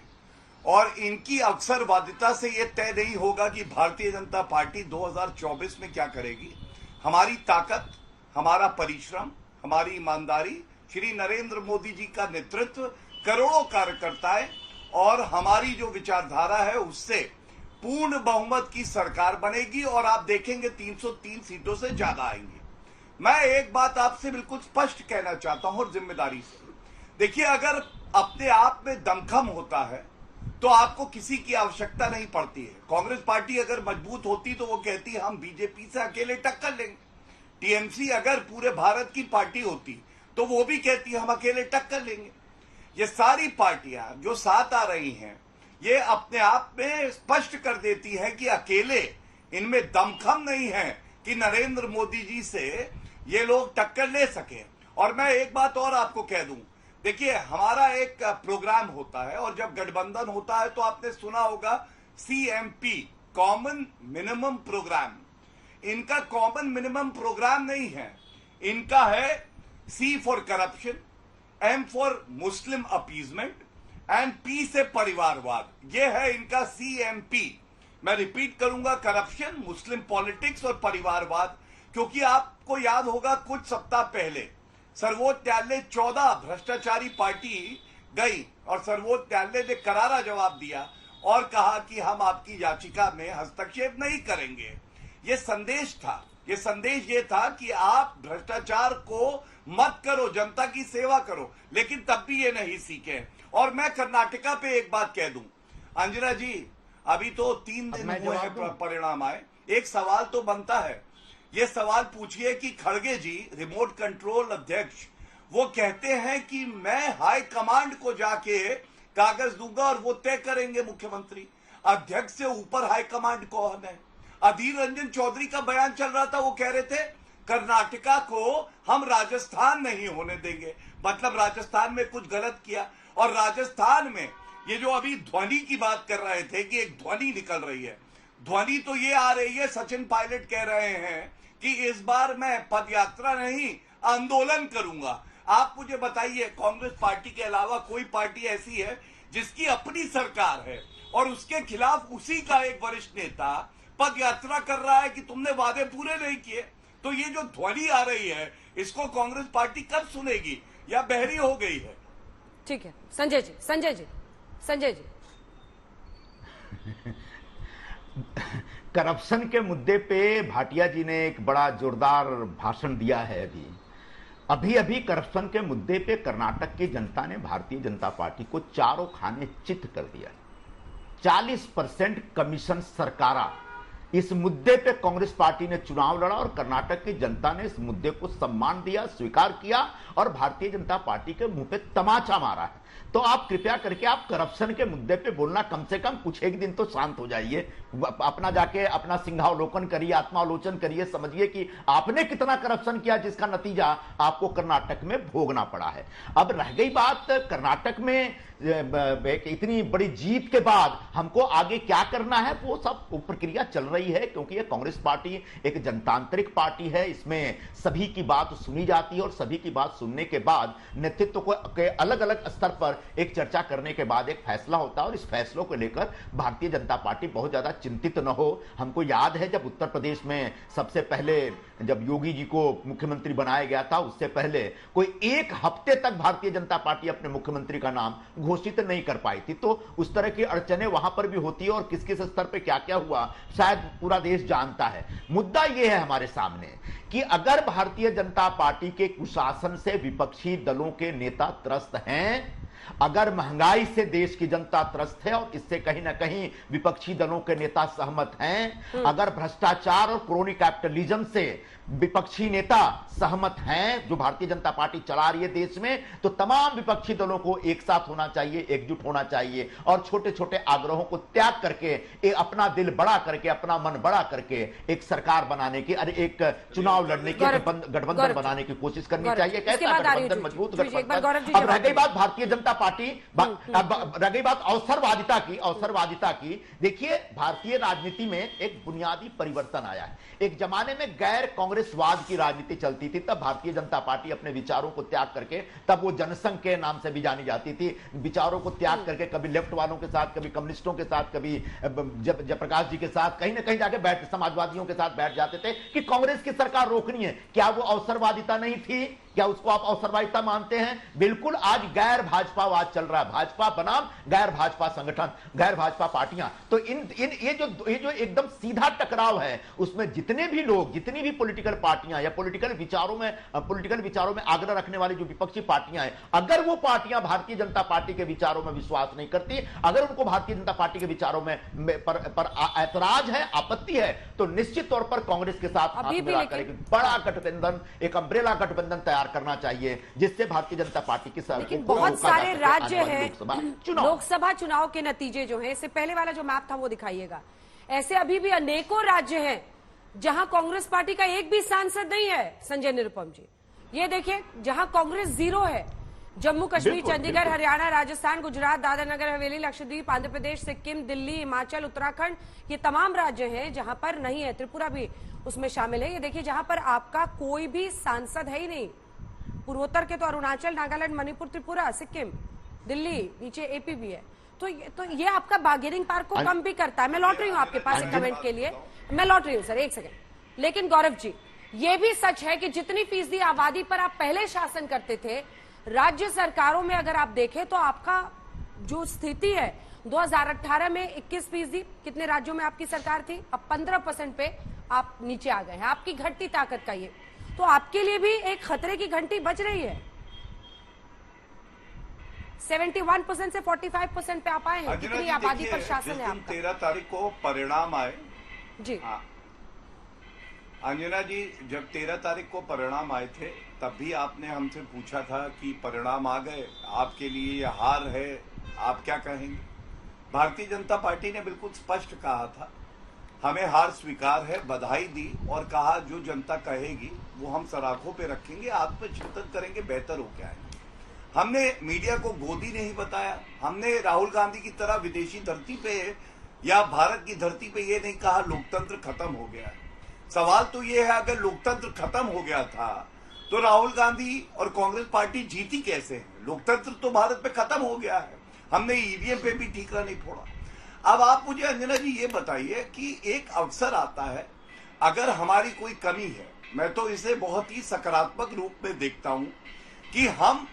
और इनकी अवसरवादिता से ये तय नहीं होगा कि भारतीय जनता पार्टी 2024 में क्या करेगी। हमारी ताकत, हमारा परिश्रम, हमारी ईमानदारी, श्री नरेंद्र मोदी जी का नेतृत्व, करोड़ों कार्यकर्ताएं और हमारी जो विचारधारा है उससे पूर्ण बहुमत की सरकार बनेगी और आप देखेंगे 303 सीटों से ज्यादा आएंगे। मैं एक बात आपसे बिल्कुल स्पष्ट कहना चाहता हूं और जिम्मेदारी से, देखिए अगर अपने आप में दमखम होता है तो आपको किसी की आवश्यकता नहीं पड़ती है। कांग्रेस पार्टी अगर मजबूत होती तो वो कहती हम बीजेपी से अकेले टक्कर लेंगे। टीएमसी अगर पूरे भारत की पार्टी होती तो वो भी कहती हम अकेले टक्कर लेंगे। ये सारी पार्टियां जो साथ आ रही हैं ये अपने आप में स्पष्ट कर देती है कि अकेले इनमें दमखम नहीं है कि नरेंद्र मोदी जी से ये लोग टक्कर ले सके। और मैं एक बात और आपको कह दूं, देखिए हमारा एक प्रोग्राम होता है और जब गठबंधन होता है तो आपने सुना होगा CMP, कॉमन मिनिमम प्रोग्राम। इनका कॉमन मिनिमम प्रोग्राम नहीं है, इनका है C for corruption, M for Muslim appeasement and P से परिवारवाद। ये है इनका CMP। मैं रिपीट करूंगा, करप्शन, मुस्लिम पॉलिटिक्स और परिवारवाद। क्योंकि आपको याद होगा कुछ सप्ताह पहले सर्वोच्च न्यायालय 14 भ्रष्टाचारी पार्टी गई और सर्वोच्च न्यायालय ने करारा जवाब दिया और कहा कि हम आपकी याचिका में हस्तक्षेप नहीं करेंगे। ये संदेश था, ये संदेश ये था कि आप भ्रष्टाचार को मत करो, जनता की सेवा करो, लेकिन तब भी ये नहीं सीखे। और मैं कर्नाटका पे एक बात कह दूं, अंजना जी अभी तो 3 दिन हुए हैं परिणाम आए, एक सवाल तो बनता है, ये सवाल पूछिए कि खड़गे जी रिमोट कंट्रोल अध्यक्ष वो कहते हैं कि मैं हाई कमांड को जाके कागज दूंगा और वो तय करेंगे मुख्यमंत्री। अध्यक्ष से ऊपर हाई कमांड कौन है? अधीर रंजन चौधरी का बयान चल रहा था, वो कह रहे थे कर्नाटका को हम राजस्थान नहीं होने देंगे, मतलब राजस्थान में कुछ गलत किया। और राजस्थान में ये जो अभी ध्वनि की बात कर रहे थे कि एक ध्वनि निकल रही है, ध्वनि तो ये आ रही है, सचिन पायलट कह रहे हैं कि इस बार मैं पदयात्रा नहीं आंदोलन करूंगा। आप मुझे बताइए कांग्रेस पार्टी के अलावा कोई पार्टी ऐसी है जिसकी अपनी सरकार है और उसके खिलाफ उसी का एक वरिष्ठ नेता पदयात्रा कर रहा है कि तुमने वादे पूरे नहीं किए? तो ये जो ध्वनि आ रही है इसको कांग्रेस पार्टी कब सुनेगी या बहरी हो गई है? ठीक है संजय जी, संजय जी, संजय जी। करप्शन के मुद्दे पे भाटिया जी ने एक बड़ा जोरदार भाषण दिया है। अभी करप्शन के मुद्दे पे कर्नाटक की जनता ने भारतीय जनता पार्टी को चारों खाने चित कर दिया। 40% कमीशन सरकारा, इस मुद्दे पे कांग्रेस पार्टी ने चुनाव लड़ा और कर्नाटक की जनता ने इस मुद्दे को सम्मान दिया, स्वीकार किया और भारतीय जनता पार्टी के मुंह पे तमाचा मारा है। तो आप कृपया करके आप करप्शन के मुद्दे पे बोलना कम से कम कुछ एक दिन तो शांत हो जाइए, अपना जाके अपना सिंहावलोकन करिए, आत्मालोचन करिए, समझिए कि आपने कितना करप्शन किया जिसका नतीजा आपको कर्नाटक में भोगना पड़ा है। अब रह गई बात कर्नाटक में इतनी बड़ी जीत के बाद हमको आगे क्या करना है, वो सब प्रक्रिया चल रही है, क्योंकि ये कांग्रेस पार्टी एक जनतांत्रिक पार्टी है, इसमें सभी की बात सुनी जाती है और सभी की बात सुनने के बाद नेतृत्व को के अलग अलग स्तर पर एक चर्चा करने के बाद एक फैसला होता है और इस फैसलों को लेकर भारतीय जनता पार्टी बहुत ज्यादा चिंतित न हो। हमको याद है जब उत्तर प्रदेश में सबसे पहले जब योगी जी को मुख्यमंत्री बनाया गया था, उससे पहले कोई एक हफ्ते तक भारतीय जनता पार्टी अपने मुख्यमंत्री का नाम घोषित नहीं कर पाई थी। तो उस तरह की अड़चने वहां पर भी होती है और किस किस स्तर पे क्या क्या हुआ शायद पूरा देश जानता है। मुद्दा यह है हमारे सामने कि अगर भारतीय जनता पार्टी के कुशासन से विपक्षी दलों के नेता त्रस्त हैं, अगर महंगाई से देश की जनता त्रस्त है और इससे कहीं ना कहीं विपक्षी दलों के नेता सहमत हैं, अगर भ्रष्टाचार और क्रोनी कैपिटलिज्म से विपक्षी नेता सहमत हैं जो भारतीय जनता पार्टी चला रही है देश में, तो तमाम विपक्षी दलों को एक साथ होना चाहिए, एकजुट होना चाहिए और छोटे छोटे आग्रहों को त्याग करके अपना दिल बड़ा करके, अपना मन बड़ा करके एक सरकार बनाने की, अरे एक चुनाव लड़ने की, गठबंधन बनाने की कोशिश करनी चाहिए। कैसा गठबंधन? मजबूत गठबंधन। अब रह गई बात भारतीय जनता जनता पार्टी रही बात अवसरवादिता की, देखिए भारतीय राजनीति में एक बुनियादी परिवर्तन आया है। एक जमाने में गैर कांग्रेसवाद की राजनीति चलती थी, तब भारतीय जनता पार्टी अपने विचारों को त्याग करके, तब वो जनसंघ के नाम से भी जानी जाती थी, विचारों को त्याग करके कभी लेफ्ट वालों के साथ, कभी कम्युनिस्टों के साथ, कभी जयप्रकाश जी के साथ, कहीं ना कहीं जाके बैठ समाजवादियों के साथ बैठ जाते थे कि कांग्रेस की सरकार रोकनी है। क्या वो अवसरवादिता नहीं थी? क्या उसको आप अवसरवादिता मानते हैं? बिल्कुल। आज गैर भाजपावाद चल रहा है, भाजपा बनाम गैर भाजपा संगठन, गैर भाजपा पार्टियां। तो ये जो एकदम सीधा टकराव है, उसमें जितने भी लोग, जितनी भी पॉलिटिकल पार्टियां या पॉलिटिकल विचारों में आग्रह रखने वाली जो विपक्षी पार्टियां हैं, अगर वो पार्टियां भारतीय जनता पार्टी के विचारों में विश्वास नहीं करती, अगर उनको भारतीय जनता पार्टी के विचारों पर ऐतराज है, आपत्ति है, तो निश्चित तौर पर कांग्रेस के साथ हाथ मिला करके बड़ा गठबंधन, एक अम्ब्रेला गठबंधन तैयार करना चाहिए, जिससे भारतीय जनता पार्टी की सरकार। लेकिन बहुत सारे राज्य हैं, लोकसभा चुनाव के नतीजे जो हैं, इससे पहले वाला जो मैप था वो दिखाइएगा। ऐसे अभी भी अनेकों राज्य हैं जहां कांग्रेस पार्टी का एक भी सांसद नहीं है। संजय निरुपम जी, ये देखिए, जहां कांग्रेस जीरो है, जम्मू कश्मीर, चंडीगढ़, हरियाणा, राजस्थान, गुजरात, दादरा नगर हवेली, लक्षद्वीप, आंध्र प्रदेश, सिक्किम, दिल्ली, हिमाचल, उत्तराखंड, ये तमाम राज्य हैं जहां पर नहीं है। त्रिपुरा भी उसमें शामिल है। ये देखिए, जहां पर आपका कोई भी सांसद है ही नहीं। पूर्वोत्तर के तो अरुणाचल, नागालैंड, मणिपुर, त्रिपुरा, सिक्किम, दिल्ली, नीचे एपी भी है। तो ये आपका बार्गेनिंग पावर को कम भी करता है। मैं लौट रही हूँ आपके पास कमेंट के लिए, मैं लौट रही हूँ सर, एक सेकंड। लेकिन गौरव जी, ये भी सच है कि जितनी फीसदी आबादी पर आप पहले शासन करते थे, राज्य सरकारों में अगर आप देखें तो आपका जो स्थिति है, 2018 में 21%, कितने राज्यों में आपकी सरकार थी, अब 15% पे आप नीचे आ गए हैं। आपकी घटती ताकत का ये, तो आपके लिए भी एक खतरे की घंटी बज रही है। 71% से 45% पे आप आए हैं। कितनी आबादी पर शासन है आपका? 13 तारीख को परिणाम आए जी। अंजना जी, जब 13 तारीख को परिणाम आए थे, तब भी आपने हमसे पूछा था कि परिणाम आ गए, आपके लिए ये हार है, आप क्या कहेंगे? भारतीय जनता पार्टी ने बिल्कुल स्पष्ट कहा था, हमें हार स्वीकार है, बधाई दी और कहा जो जनता कहेगी वो हम सराखों पे रखेंगे, आत्मचिंतन करेंगे, बेहतर हो क्या है। हमने मीडिया को गोदी नहीं बताया, हमने राहुल गांधी की तरह विदेशी धरती पे या भारत की धरती पे ये नहीं कहा लोकतंत्र खत्म हो गया है। सवाल तो ये है, अगर लोकतंत्र खत्म हो गया था तो राहुल गांधी और कांग्रेस पार्टी जीती कैसे है? लोकतंत्र तो भारत में खत्म हो गया है, हमने ईवीएम पे भी ठीकरा नहीं फोड़ा। अब आप मुझे अंजना जी ये बताइए कि एक अवसर आता है, अगर हमारी कोई कमी है, मैं तो इसे बहुत ही सकारात्मक रूप में देखता हूं कि हम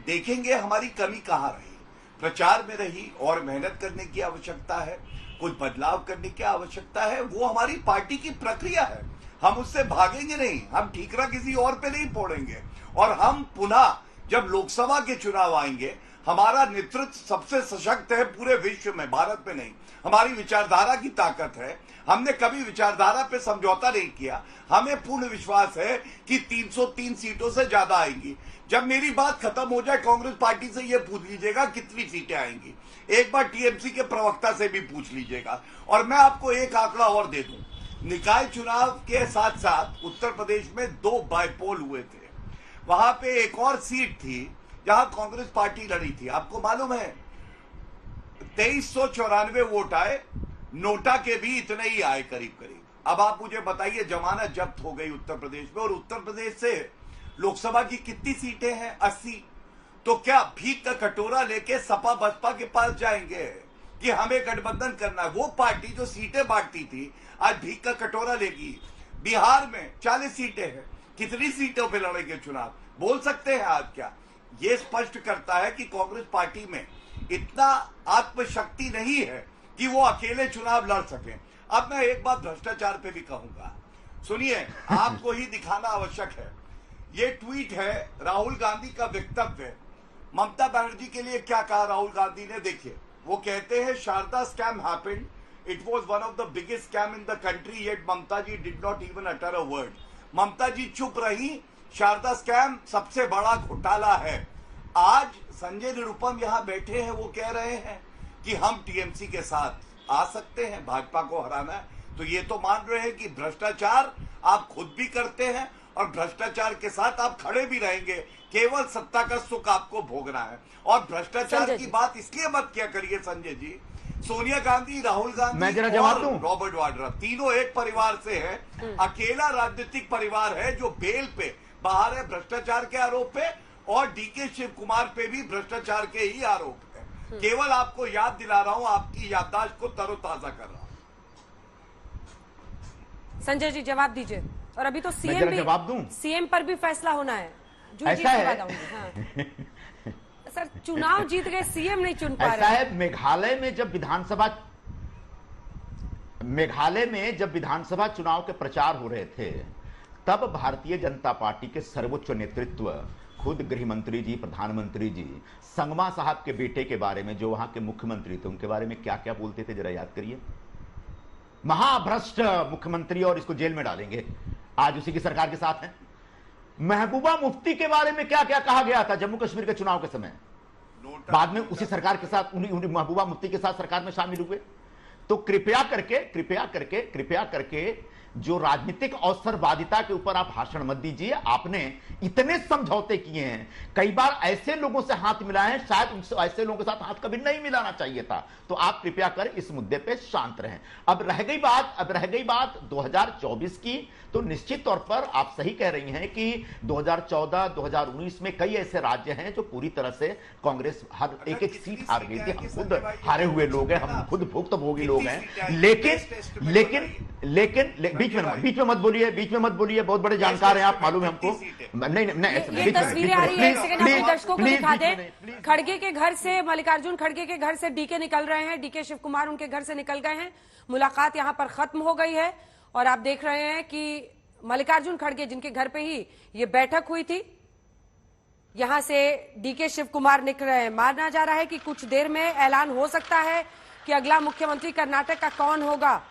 देखेंगे हमारी कमी कहाँ रही। प्रचार में रही और मेहनत करने की आवश्यकता है, कुछ बदलाव करने की आवश्यकता है, वो हमारी पार्टी की प्रक्रिया है, हम उससे भागेंगे नहीं, हम ठीकरा किसी और पे नहीं फोड़ेंगे। और हम पुनः जब लोकसभा के चुनाव आएंगे, हमारा नेतृत्व सबसे सशक्त है पूरे विश्व में, भारत में नहीं। हमारी विचारधारा की ताकत है, हमने कभी विचारधारा पे समझौता नहीं किया, हमें पूर्ण विश्वास है कि 303 सीटों से ज्यादा आएंगी। जब मेरी बात खत्म हो जाए, कांग्रेस पार्टी से ये पूछ लीजिएगा कितनी सीटें आएंगी, एक बार टीएमसी के प्रवक्ता से भी पूछ लीजिएगा। और मैं आपको एक आंकड़ा और दे दूं, निकाय चुनाव के साथ साथ उत्तर प्रदेश में 2 बाइपोल हुए थे, वहां पे एक और सीट थी जहां कांग्रेस पार्टी लड़ी थी। आपको मालूम है 2394 वोट आए, नोटा के भी इतने ही आए करीब करीब। अब आप मुझे बताइए, जमानत जब्त हो गई उत्तर प्रदेश में, और उत्तर प्रदेश से लोकसभा की कितनी सीटें हैं? 80। तो क्या भीख का कटोरा लेके सपा बसपा के पास जाएंगे कि हमें गठबंधन करना है? वो पार्टी जो सीटें बांटती थी आज भीख का कटोरा लेगी। बिहार में 40 सीटें हैं, कितनी सीटों पे लड़ेंगे चुनाव? बोल सकते हैं आज क्या? ये स्पष्ट करता है कि कांग्रेस पार्टी में इतना आत्मशक्ति नहीं है कि वो अकेले चुनाव लड़ सकें। अब मैं एक बात भ्रष्टाचार पे भी कहूंगा, सुनिए, आपको ही दिखाना आवश्यक है। ये ट्वीट है राहुल गांधी का वक्तव्य, ममता बनर्जी के लिए क्या कहा राहुल गांधी ने, देखिए। वो कहते हैं, Sharda scam happened, it was one of the biggest scam in the country, yet Mamata ji did not even utter a word. Mamata ji चुप रही, शारदा स्कैम सबसे बड़ा घोटाला है। आज संजय निरुपम यहां बैठे हैं, वो कह रहे हैं कि हम टीएमसी के साथ आ सकते हैं, भाजपा को हराना है। तो ये तो मान रहे हैं कि भ्रष्टाचार आप खुद भी करते हैं और भ्रष्टाचार के साथ आप खड़े भी रहेंगे, केवल सत्ता का सुख आपको भोगना है। और भ्रष्टाचार की बात इसलिए मत किया करिए संजय जी, सोनिया गांधी, राहुल गांधी और रॉबर्ट वाड्रा तीनों एक परिवार से हैं। अकेला राजनीतिक परिवार है जो बेल पे बाहर है भ्रष्टाचार के आरोप पे, और डीके शिव कुमार पे भी भ्रष्टाचार के ही आरोप है। केवल आपको याद दिला रहा हूं, आपकी याददाश्त को तरोताजा कर रहा हूं। संजय जी जवाब दीजिए। और अभी तो सीएम पर भी फैसला होना है। ऐसा है हाँ। सर चुनाव जीत गए, सीएम नहीं चुन पा रहे। ऐसा है, मेघालय में जब विधानसभा चुनाव के प्रचार हो रहे थे, तब भारतीय जनता पार्टी के सर्वोच्च नेतृत्व, खुद गृह मंत्री जी, प्रधानमंत्री जी, संगमा साहब के बेटे के बारे में, जो वहां के मुख्यमंत्री थे, उनके बारे में क्या क्या बोलते थे, जरा याद करिए। महाभ्रष्ट मुख्यमंत्री और इसको जेल में डालेंगे, आज उसी की सरकार के साथ है। महबूबा मुफ्ती के बारे में क्या क्या कहा गया था जम्मू कश्मीर के चुनाव के समय, बाद में उसी सरकार के साथ, उन्हीं महबूबा मुफ्ती के साथ सरकार में शामिल हुए। तो कृपया करके जो राजनीतिक अवसरवादिता के ऊपर आप भाषण मत दीजिए। आपने इतने समझौते किए हैं, कई बार ऐसे लोगों से हाथ मिलाए हैं, शायद उनसे ऐसे लोगों के साथ हाथ कभी नहीं मिलाना चाहिए था। तो आप कृपया कर इस मुद्दे पे शांत रहें। अब रह गई बात 2024 की, तो निश्चित तौर पर आप सही कह रही हैं कि 2014, 2019 में कई ऐसे राज्य हैं जो पूरी तरह से कांग्रेस हर एक सीट हार गई थी। हम खुद हारे हुए लोग हैं, हम खुद भुक्तभोगी लोग हैं। लेकिन बीच में मत बोलिए, बहुत बड़े जानकार हैं आप, मालूम है हमको। ये तस्वीरें आ रही है, एक सेकंड आप दर्शकों को दिखा दें। खड़गे के घर से, मल्लिकार्जुन खड़गे के घर से डीके निकल रहे हैं, डीके शिव कुमार उनके घर से निकल गए हैं। मुलाकात यहां पर खत्म हो गई है और आप देख रहे हैं कि मल्लिकार्जुन खड़गे जिनके घर पे ही ये बैठक हुई थी, यहां से डीके शिव कुमार निकल रहे हैं। माना जा रहा है कि कुछ देर में ऐलान हो सकता है कि अगला मुख्यमंत्री कर्नाटक का कौन होगा।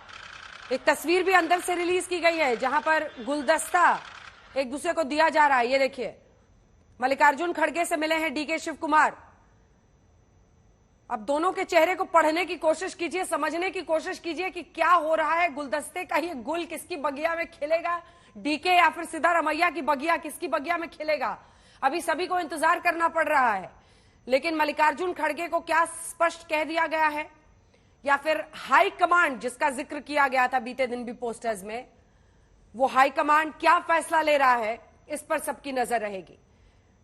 एक तस्वीर भी अंदर से रिलीज की गई है जहां पर गुलदस्ता एक दूसरे को दिया जा रहा है। ये देखिए, मल्लिकार्जुन खड़गे से मिले हैं डीके शिव कुमार। अब दोनों के चेहरे को पढ़ने की कोशिश कीजिए, समझने की कोशिश कीजिए कि क्या हो रहा है। गुलदस्ते का ये गुल किसकी बगिया में खिलेगा, डीके या फिर सिद्धारमैया की बगिया, किसकी बगिया में खिलेगा, अभी सभी को इंतजार करना पड़ रहा है। लेकिन मल्लिकार्जुन खड़गे को क्या स्पष्ट कह दिया गया है, या फिर हाई कमांड जिसका जिक्र किया गया था बीते दिन भी पोस्टर्स में, वो हाई कमांड क्या फैसला ले रहा है, इस पर सबकी नजर रहेगी।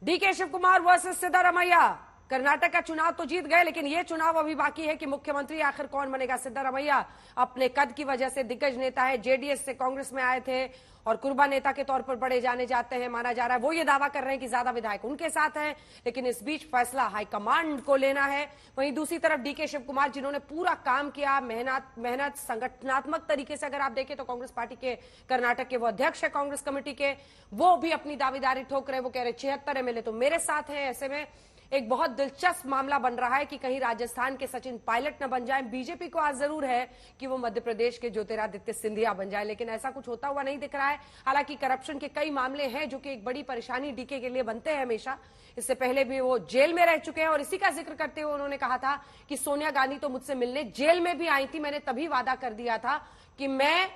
DK Shiv Kumar versus Siddaramaiah. कर्नाटक का चुनाव तो जीत गए, लेकिन यह चुनाव अभी बाकी है कि मुख्यमंत्री आखिर कौन बनेगा। सिद्धारमैया अपने कद की वजह से दिग्गज नेता है, जेडीएस से कांग्रेस में आए थे और कुर्बा नेता के तौर पर बड़े जाने जाते हैं, माना जा रहा है। वो ये दावा कर रहे हैं कि ज्यादा विधायक उनके साथ हैं, लेकिन इस बीच फैसला हाईकमांड को लेना है। वहीं दूसरी तरफ डीके शिव कुमार जिन्होंने पूरा काम किया, मेहनत संगठनात्मक तरीके से अगर आप देखें तो कांग्रेस पार्टी के कर्नाटक के वो अध्यक्ष है कांग्रेस कमेटी के, वो भी अपनी दावेदारी ठोक रहे। वो कह रहे 76 एमएलए तो मेरे साथ हैं। ऐसे में एक बहुत दिलचस्प मामला बन रहा है कि कहीं राजस्थान के सचिन पायलट न बन जाए। बीजेपी को आज जरूर है कि वो मध्य प्रदेश के ज्योतिरादित्य सिंधिया बन जाए, लेकिन ऐसा कुछ होता हुआ नहीं दिख रहा है। हालांकि करप्शन के कई मामले हैं जो कि एक बड़ी परेशानी डीके के लिए बनते हैं हमेशा। इससे पहले भी वो जेल में रह चुके हैं और इसी का जिक्र करते हुए उन्होंने कहा था कि सोनिया गांधी तो मुझसे मिलने जेल में भी आई थी, मैंने तभी वादा कर दिया था कि मैं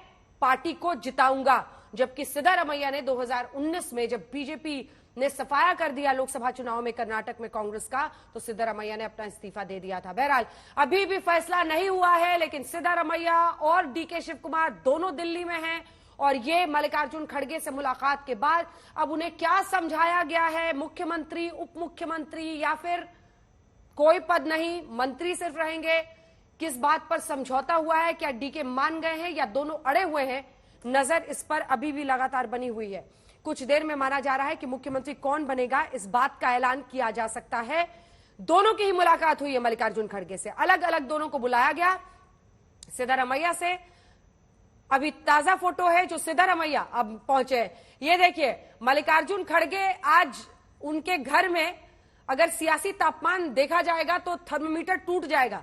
पार्टी को जिताऊंगा। जबकि सिद्धारमैया ने 2019 में जब बीजेपी ने सफाया कर दिया लोकसभा चुनाव में कर्नाटक में कांग्रेस का, तो सिद्धारमैया ने अपना इस्तीफा दे दिया था। बहरहाल अभी भी फैसला नहीं हुआ है, लेकिन सिद्धारमैया और डीके शिव कुमार दोनों दिल्ली में हैं और ये मल्लिकार्जुन खड़गे से मुलाकात के बाद अब उन्हें क्या समझाया गया है, मुख्यमंत्री, उप मुख्यमंत्री या फिर कोई पद नहीं, मंत्री सिर्फ रहेंगे, किस बात पर समझौता हुआ है, क्या डीके मान गए हैं या दोनों अड़े हुए हैं, नजर इस पर अभी भी लगातार बनी हुई है। कुछ देर में माना जा रहा है कि मुख्यमंत्री कौन बनेगा इस बात का ऐलान किया जा सकता है। दोनों की ही मुलाकात हुई है मल्लिकार्जुन खड़गे से, अलग अलग दोनों को बुलाया गया। सिद्धारमैया से अभी ताजा फोटो है जो सिद्धारमैया अब पहुंचे। ये देखिए, मल्लिकार्जुन खड़गे आज उनके घर में अगर सियासी तापमान देखा जाएगा तो थर्मोमीटर टूट जाएगा,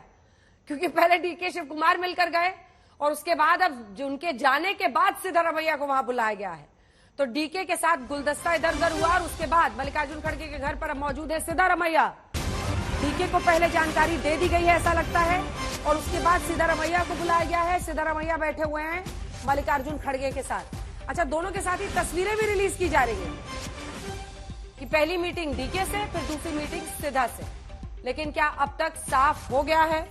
क्योंकि पहले डीके शिव कुमार मिलकर गए और उसके बाद अब उनके जाने के बाद सिद्धारमैया को वहां बुलाया गया है। तो डीके के साथ गुलदस्ता इधर उधर हुआ और उसके बाद मल्लिकार्जुन खड़गे के घर पर अब मौजूद है सिद्धारमैया। डीके को पहले जानकारी दे दी गई है ऐसा लगता है और उसके बाद सिद्धारमैया को बुलाया गया है। सिद्धारमैया बैठे हुए हैं मल्लिकार्जुन खड़गे के साथ। अच्छा, दोनों के साथ ही तस्वीरें भी रिलीज की जा रही हैं कि पहली मीटिंग डीके से, फिर दूसरी मीटिंग सिद्धा से। लेकिन क्या अब तक साफ हो गया है?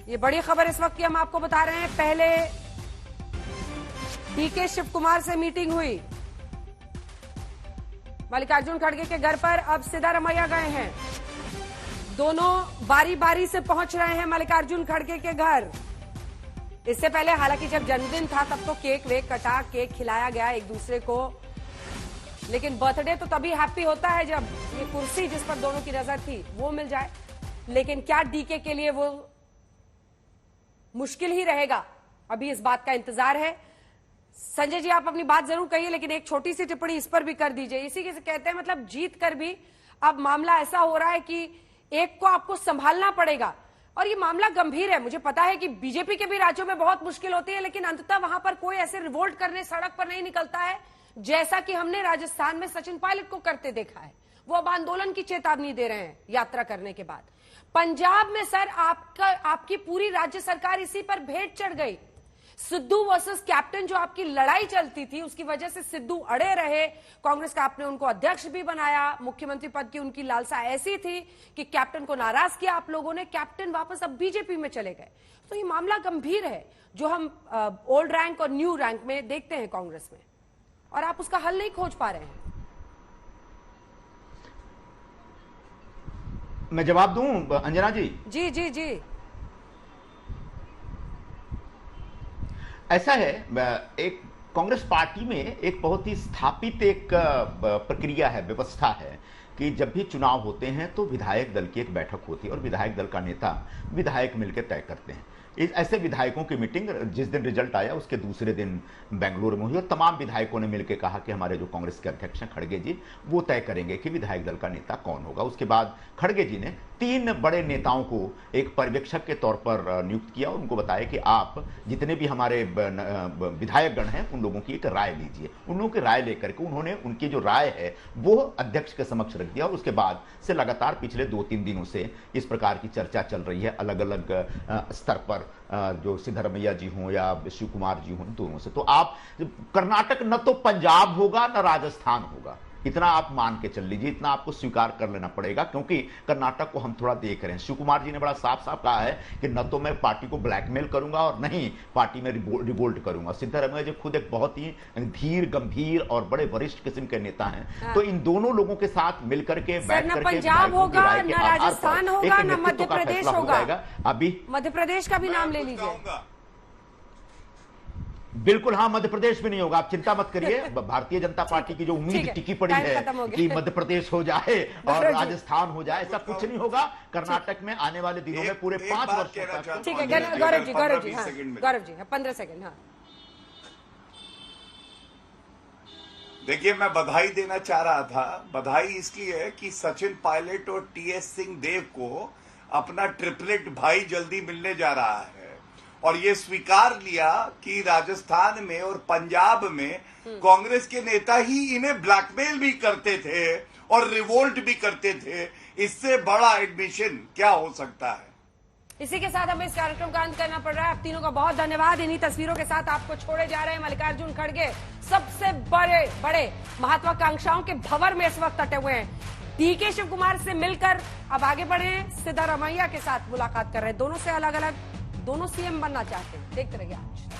ये बड़ी खबर इस वक्त की हम आपको बता रहे हैं। पहले डीके शिव कुमार से मीटिंग हुई मल्लिकार्जुन खड़गे के घर पर, अब सिद्धारमैया गए हैं। दोनों बारी बारी से पहुंच रहे हैं मल्लिकार्जुन खड़गे के घर। इससे पहले हालांकि जब जन्मदिन था तब तो केक वेक कटा, केक खिलाया गया एक दूसरे को, लेकिन बर्थडे तो तभी हैप्पी होता है जब ये कुर्सी जिस पर दोनों की नजर थी वो मिल जाए। लेकिन क्या डीके के लिए वो मुश्किल ही रहेगा? अभी इस बात का इंतजार है। संजय जी, आप अपनी बात जरूर कहिए, लेकिन एक छोटी सी टिप्पणी इस पर भी कर दीजिए। इसी के कहते हैं मतलब जीत कर भी अब मामला ऐसा हो रहा है कि एक को आपको संभालना पड़ेगा, और ये मामला गंभीर है। मुझे पता है कि बीजेपी के भी राज्यों में बहुत मुश्किल होती है, लेकिन अंततः वहां पर कोई ऐसे रिवोल्ट करने सड़क पर नहीं निकलता है जैसा कि हमने राजस्थान में सचिन पायलट को करते देखा है। वो अब आंदोलन की चेतावनी दे रहे हैं यात्रा करने के बाद। पंजाब में सर आपकी पूरी राज्य सरकार इसी पर भेंट चढ़ गई। सिद्धू वर्सेस कैप्टन जो आपकी लड़ाई चलती थी, उसकी वजह से सिद्धू अड़े रहे। कांग्रेस का आपने उनको अध्यक्ष भी बनाया, मुख्यमंत्री पद की उनकी लालसा ऐसी थी कि कैप्टन को नाराज किया आप लोगों ने। कैप्टन वापस अब बीजेपी में चले गए। तो ये मामला गंभीर है जो हम ओल्ड रैंक और न्यू रैंक में देखते हैं कांग्रेस में, और आप उसका हल नहीं खोज पा रहे हैं। मैं जवाब दूं अंजना जी? जी जी जी। ऐसा है, एक कांग्रेस पार्टी में एक बहुत ही स्थापित एक प्रक्रिया है, व्यवस्था है कि जब भी चुनाव होते हैं तो विधायक दल की एक बैठक होती है और विधायक दल का नेता विधायक मिलकर तय करते हैं। ऐसे विधायकों की मीटिंग जिस दिन रिजल्ट आया उसके दूसरे दिन बेंगलुरु में हुई और तमाम विधायकों ने मिलकर कहा कि हमारे जो कांग्रेस के अध्यक्ष हैं खड़गे जी, वो तय करेंगे कि विधायक दल का नेता कौन होगा। उसके बाद खड़गे जी ने 3 बड़े नेताओं को एक पर्यवेक्षक के तौर पर नियुक्त किया और उनको बताया कि आप जितने भी हमारे विधायकगण हैं उन लोगों की एक राय लीजिए। उन लोगों की राय लेकर के उन्होंने उनकी जो राय है वो अध्यक्ष के समक्ष रख दिया और उसके बाद से लगातार पिछले 2-3 दिनों से इस प्रकार की चर्चा चल रही है अलग अलग स्तर पर, जो सिद्धारमैया जी हों या शिव कुमार जी हों, दोनों से। तो आप कर्नाटक न तो पंजाब होगा न राजस्थान होगा, इतना आप मान के चल लीजिए, इतना आपको स्वीकार कर लेना पड़ेगा, क्योंकि कर्नाटक को हम थोड़ा देख रहे हैं। शिव कुमार जी ने बड़ा साफ साफ कहा है कि न तो मैं पार्टी को ब्लैकमेल करूंगा और नहीं पार्टी में रिवोल्ट करूंगा। सिद्धारमैया जी खुद एक बहुत ही धीर, गंभीर और बड़े वरिष्ठ किस्म के नेता हैं। तो इन दोनों लोगों के साथ मिलकर के बैठ करके पंजाब होगा, न राजस्थान होगा, न मध्य प्रदेश होगा। अभी मध्य प्रदेश का भी नाम ले लीजिए। बिल्कुल, हाँ, मध्य प्रदेश में नहीं होगा, आप चिंता मत करिए। भारतीय जनता पार्टी की जो उम्मीद टिकी पड़ी है कि मध्य प्रदेश हो जाए और राजस्थान हो जाए, ऐसा कुछ नहीं होगा। कर्नाटक में आने वाले दिनों में पूरे 5 वर्षों तक। ठीक है, गौरव जी, गौरव जी, गौरव जी, 15 सेकंड। हाँ, देखिए, मैं बधाई देना चाह रहा था। बधाई इसलिए कि सचिन पायलट और टीएस सिंह देव को अपना ट्रिपलेट भाई जल्दी मिलने जा रहा है और ये स्वीकार लिया कि राजस्थान में और पंजाब में कांग्रेस के नेता ही इन्हें ब्लैकमेल भी करते थे और रिवोल्ट भी करते थे। इससे बड़ा एडमिशन क्या हो सकता है? इसी के साथ हमें इस कार्यक्रम का अंत करना पड़ रहा है। आप तीनों का बहुत धन्यवाद। इन्हीं तस्वीरों के साथ आपको छोड़े जा रहे हैं मल्लिकार्जुन खड़गे, सबसे बड़े महत्वाकांक्षाओं के भंवर में इस वक्त अटे हुए हैं। डीके शिव कुमार से मिलकर अब आगे बढ़े हैं, सिद्धारमैया के साथ मुलाकात कर रहे हैं। दोनों से अलग अलग, दोनों सीएम बनना चाहते हैं। देखते रहिए आज।